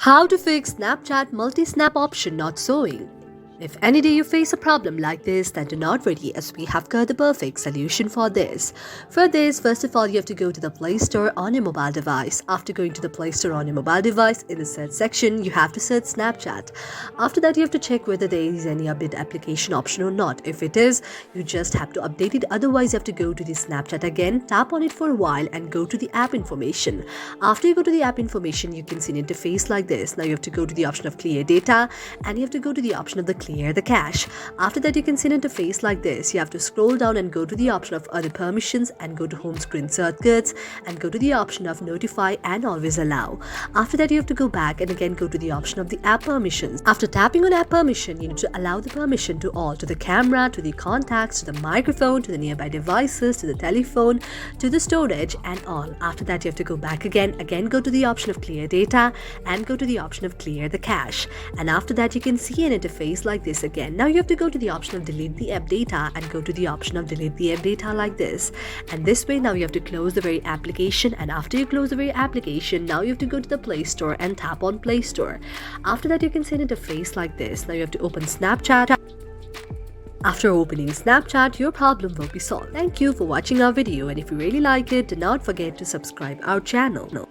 How to fix Snapchat multi-snap option not showing. If any day you face a problem like this, then do not worry, as we have got the perfect solution for this. For this, first of all, you have to go to the Play Store on your mobile device. After going to the Play Store on your mobile device, in the search section, you have to search Snapchat. After that, you have to check whether there is any update application option or not. If it is, you just have to update it. Otherwise, you have to go to the Snapchat again, tap on it for a while and go to the app information. After you go to the app information, you can see an interface like this. Now you have to go to the option of clear data and you have to go to the option of the clear the cache. After that, you can see an interface like this. You have to scroll down and go to the option of other permissions and go to home screen shortcuts and go to the option of notify and always allow. After that, you have to go back and again go to the option of the app permissions. After tapping on app permission, you need to allow the permission to all, to the camera, to the contacts, to the microphone, to the nearby devices, to the telephone, to the storage and all. After that, you have to go back again go to the option of clear data and go to the option of clear the cache. And after that, you can see an interface like this again. Now you have to go to the option of delete the app data and go to the option of delete the app data like this. And this way, now you have to close the very application, and after you close the very application, now you have to go to the Play Store and tap on Play Store. After that, you can see an interface like this. Now you have to open Snapchat. After opening Snapchat, your problem will be solved. Thank you for watching our video, and if you really like it, do not forget to subscribe our channel.